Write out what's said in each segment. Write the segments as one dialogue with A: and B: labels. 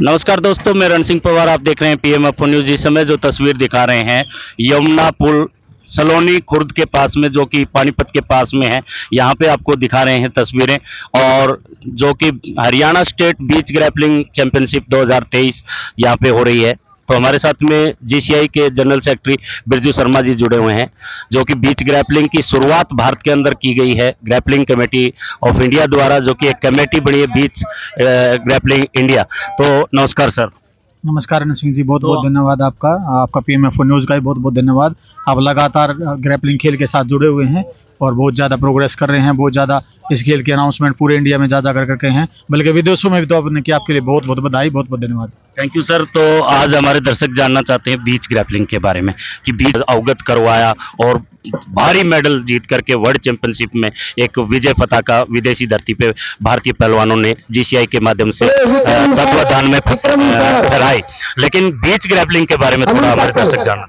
A: नमस्कार दोस्तों, मैं रण सिंह पवार। आप देख रहे हैं पीएम न्यूज। इस समय जो तस्वीर दिखा रहे हैं यमुना पुल सलोनी खुर्द के पास में, जो कि पानीपत के पास में है, यहाँ पे आपको दिखा रहे हैं तस्वीरें। और जो कि हरियाणा स्टेट बीच ग्रैपलिंग चैंपियनशिप 2023 यहाँ पे हो रही है। तो हमारे साथ में जीसीआई के जनरल सेक्रेटरी बिरजू शर्मा जी जुड़े हुए हैं, जो कि बीच ग्रैपलिंग की शुरुआत भारत के अंदर की गई है ग्रैपलिंग कमेटी ऑफ इंडिया द्वारा, जो कि एक कमेटी बनी है बीच ग्रैपलिंग इंडिया। तो नमस्कार सर।
B: नमस्कार अनिल सिंह जी, बहुत
A: तो
B: बहुत धन्यवाद आपका पीएमएफ न्यूज़ का भी बहुत बहुत धन्यवाद। आप लगातार ग्रैपलिंग खेल के साथ जुड़े हुए हैं और बहुत ज़्यादा प्रोग्रेस कर रहे हैं। बहुत ज़्यादा इस खेल के अनाउंसमेंट पूरे इंडिया में जा कर करके हैं, बल्कि विदेशों में भी तो आपने किया। आपके लिए बहुत बहुत बधाई, बहुत बहुत धन्यवाद।
A: Thank you sir. तो आज हमारे दर्शक जानना चाहते हैं बीच ग्रैपलिंग के बारे में, कि बीच अवगत करवाया और भारी मेडल जीत करके वर्ल्ड चैंपियनशिप में एक विजय पताका विदेशी धरती पे भारतीय पहलवानों ने जीसीआई के माध्यम से तत्वाधान में फहराई। लेकिन बीच ग्रैपलिंग के बारे में थोड़ा हमारे दर्शक जानना।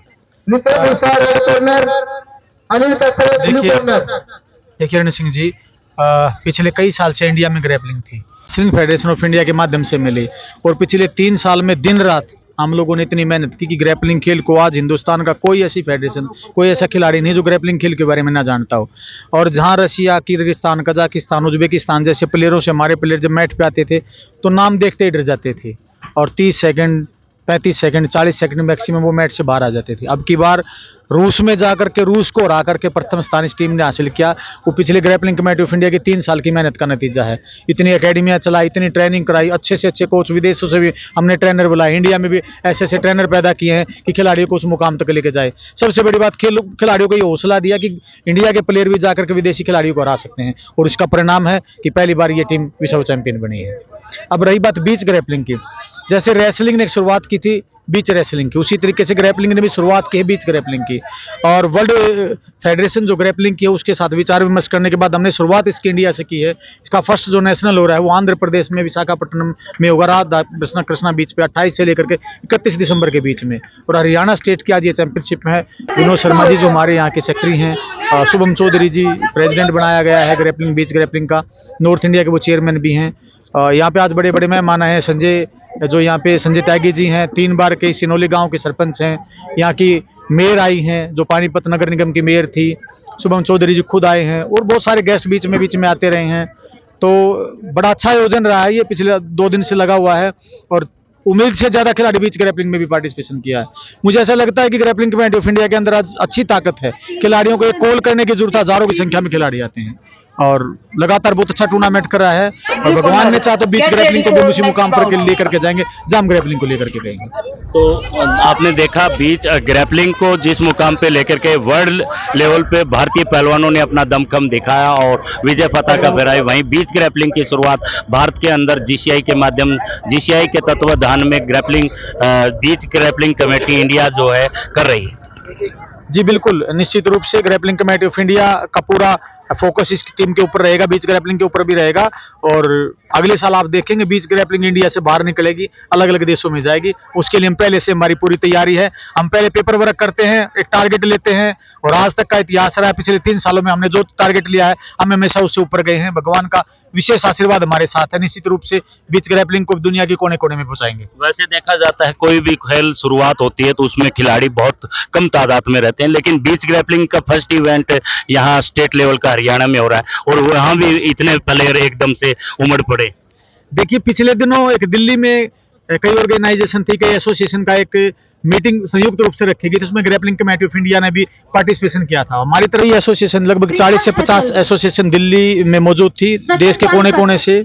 B: देखिए अनिल सिंह जी, पिछले कई साल से इंडिया में ग्रैपलिंग थी, रेसलिंग फेडरेशन ऑफ इंडिया के माध्यम से मिली। और पिछले 3 साल में दिन रात हम लोगों ने इतनी मेहनत की कि ग्रैपलिंग खेल को आज हिंदुस्तान का कोई ऐसी फेडरेशन, कोई ऐसा खिलाड़ी नहीं जो ग्रैपलिंग खेल के बारे में ना जानता हो। और जहां रशिया, किर्गिस्तान, कजाकिस्तान, उज्बेकिस्तान जैसे प्लेयरों से हमारे प्लेयर जब मैच पे आते थे तो नाम देखते ही डर जाते थे और 30 सेकंड, 35 सेकंड, 40 सेकंड मैक्सिमम वो मैच से बाहर आ जाते थे। अब की बार रूस में जाकर के रूस को हरा करके प्रथम स्थान इस टीम ने हासिल किया। वो पिछले ग्रैपलिंग कमेटी ऑफ इंडिया की 3 साल की मेहनत का नतीजा है। इतनी एकेडमियां चलाई, इतनी ट्रेनिंग कराई, अच्छे से अच्छे कोच विदेशों से भी हमने ट्रेनर बुलाए, इंडिया में भी ऐसे ऐसे ट्रेनर पैदा किए हैं कि खिलाड़ियों को उस मुकाम तक लेके जाए। सबसे बड़ी बात, खिलाड़ियों को ये हौसला दिया कि इंडिया के प्लेयर भी जाकर के विदेशी खिलाड़ियों को हरा सकते हैं। और इसका परिणाम है कि पहली बार ये टीम विश्व चैंपियन बनी है। अब रही बात बीच ग्रैपलिंग की, जैसे रेसलिंग ने शुरुआत की थी बीच रेसलिंग की, उसी तरीके से ग्रैपलिंग ने भी शुरुआत की है बीच ग्रैपलिंग की। और वर्ल्ड फेडरेशन जो ग्रैपलिंग की है उसके साथ विचार विमर्श करने के बाद हमने शुरुआत इसकी इंडिया से की है। इसका फर्स्ट जो नेशनल हो रहा है वो आंध्र प्रदेश में विशाखापट्टनम में होगा, राधा कृष्णा बीच पे 28 से लेकर के 31 दिसंबर के बीच में। और हरियाणा स्टेट की आज ये चैंपियनशिप है। विनोद शर्मा जी जो हमारे यहाँ के सेक्रेटरी हैं, शुभम चौधरी जी प्रेसिडेंट बनाया गया है ग्रैपलिंग बीच ग्रैपलिंग का, नॉर्थ इंडिया के वो चेयरमैन भी हैं। यहाँ पे आज बड़े बड़े मेहमान आए हैं। संजय जो यहाँ पे संजय त्यागी जी हैं, 3 बार के सिनोली गांव के सरपंच हैं। यहाँ की मेयर आई हैं जो पानीपत नगर निगम की मेयर थी, शुभम चौधरी जी खुद आए हैं। और बहुत सारे गेस्ट बीच में आते रहे हैं। तो बड़ा अच्छा आयोजन रहा है, ये पिछले 2 दिन से लगा हुआ है। और उम्मीद से ज्यादा खिलाड़ी बीच ग्रैपलिंग में भी पार्टिसिपेशन किया है। मुझे ऐसा लगता है कि ग्रैपलिंग कमेटी ऑफ इंडिया के अंदर आज अच्छी ताकत है। खिलाड़ियों को एक कॉल करने की जरूरत है, हजारों की संख्या में खिलाड़ी आते हैं और लगातार बहुत अच्छा टूर्नामेंट कर रहा है। और भगवान ने चाहा तो बीच ग्रैपलिंग को भी उसी मुकाम पर लेकर के जाएंगे जहां हम ग्रैपलिंग को लेकर के गएंगे।
A: तो आपने देखा बीच ग्रैपलिंग को जिस मुकाम पे लेकर के वर्ल्ड लेवल पे भारतीय पहलवानों ने अपना दमखम दिखाया और विजय पताका फहराई। वहीं बीच ग्रैपलिंग की शुरुआत भारत के अंदर जीसीआई के माध्यम, जीसीआई के तत्वाधान में ग्रैपलिंग बीच ग्रैपलिंग कमेटी इंडिया जो है कर रही है।
B: जी बिल्कुल, निश्चित रूप से ग्रैपलिंग कमेटी ऑफ इंडिया का पूरा फोकस इस टीम के ऊपर रहेगा, बीच ग्रैपलिंग के ऊपर भी रहेगा। और अगले साल आप देखेंगे बीच ग्रैपलिंग इंडिया से बाहर निकलेगी, अलग अलग देशों में जाएगी। उसके लिए हम पहले से, हमारी पूरी तैयारी है। हम पहले पेपर वर्क करते हैं, एक टारगेट लेते हैं और आज तक का इतिहास रहा है। पिछले 3 सालों में हमने जो टारगेट लिया है हम हमेशा उससे ऊपर गए हैं। भगवान का विशेष आशीर्वाद हमारे साथ है। निश्चित रूप से बीच ग्रैपलिंग को दुनिया के कोने कोने में पहुंचाएंगे।
A: वैसे देखा जाता है कोई भी खेल शुरुआत होती है तो उसमें खिलाड़ी बहुत कम तादाद में रहते हैं, लेकिन बीच ग्रैपलिंग का फर्स्ट इवेंट यहाँ स्टेट लेवल का हरियाणा में हो रहा है और वहाँ भी इतने प्लेयर एकदम से उमड़ पड़े।
B: देखिए पिछले दिनों एक दिल्ली में कई ऑर्गेनाइजेशन थी, कई एसोसिएशन का एक मीटिंग संयुक्त रूप से रखी गई थी। उसमें ग्रैपलिंग कमेटी ऑफ इंडिया ने भी पार्टिसिपेशन किया था। हमारी तरह ये एसोसिएशन लगभग 40 से 50 एसोसिएशन दिल्ली में मौजूद थी, देश के कोने कोने से।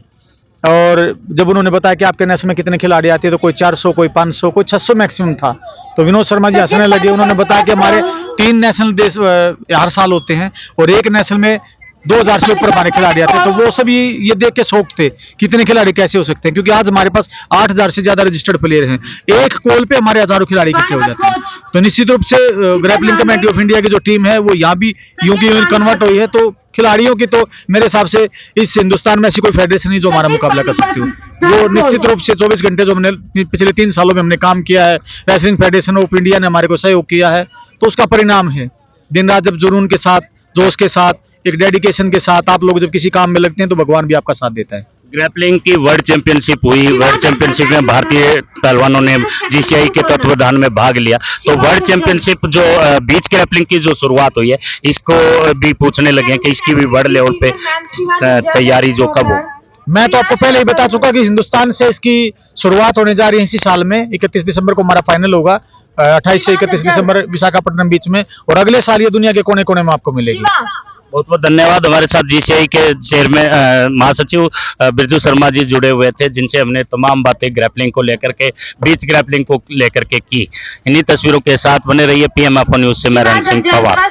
B: और जब उन्होंने बताया कि आपके नेशनल में कितने खिलाड़ी आते हैं तो कोई 400, कोई 500, कोई 600 मैक्सिमम था, तो विनोद शर्मा जी हंसने लगे। उन्होंने बताया कि हमारे 3 नेशनल देश हर साल होते हैं और एक नेशनल में 2000 से ऊपर हमारे खिलाड़ी आते हैं। तो वो सब ये देख के शौक थे कितने खिलाड़ी कैसे हो सकते हैं, क्योंकि आज हमारे पास 8000 से ज्यादा रजिस्टर्ड प्लेयर हैं। एक कॉल पे हमारे हजारों खिलाड़ी इकट्ठे हो जाते हैं। तो निश्चित रूप से ग्रैपलिंग कमेटी ऑफ इंडिया की जो टीम है वो यहाँ भी यूं की यूं कन्वर्ट हुई है। तो खिलाड़ियों की तो मेरे हिसाब से इस हिंदुस्तान में ऐसी कोई फेडरेशन नहीं जो हमारा मुकाबला कर सकती हो। वो निश्चित रूप से 24 घंटे जो हमने पिछले 3 सालों में हमने काम किया है, रेसलिंग फेडरेशन ऑफ इंडिया ने हमारे को सहयोग किया है, तो उसका परिणाम है। दिन रात जब जुनून के साथ, जोश के साथ, एक डेडिकेशन के साथ आप लोग जब किसी काम में लगते हैं तो भगवान भी आपका साथ देता है।
A: ग्रैपलिंग की वर्ल्ड चैंपियनशिप हुई, वर्ल्ड चैंपियनशिप में भारतीय पहलवानों ने जीसीआई के तत्वाधान में भाग लिया। तो वर्ल्ड चैंपियनशिप जो बीच ग्रैपलिंग की जो शुरुआत हुई है, इसको भी पूछने लगे हैं कि इसकी भी वर्ल्ड लेवल पे तैयारी जो कब हो।
B: मैं तो आपको पहले ही बता चुका कि हिंदुस्तान से इसकी शुरुआत होने जा रही है इसी साल में। 31 दिसंबर को हमारा फाइनल होगा, 28 से 31 दिसंबर विशाखापट्टनम बीच में, और अगले साल ये दुनिया के कोने कोने में आपको मिलेगी।
A: बहुत बहुत धन्यवाद। हमारे साथ जीसीआई के चेयरमैन महासचिव बिरजू शर्मा जी जुड़े हुए थे, जिनसे हमने तमाम बातें ग्रैपलिंग को लेकर के, बीच ग्रैपलिंग को लेकर के की। इन्हीं तस्वीरों के साथ बने रहिए पीएम आपन न्यूज से। मैं रण सिंह पवार।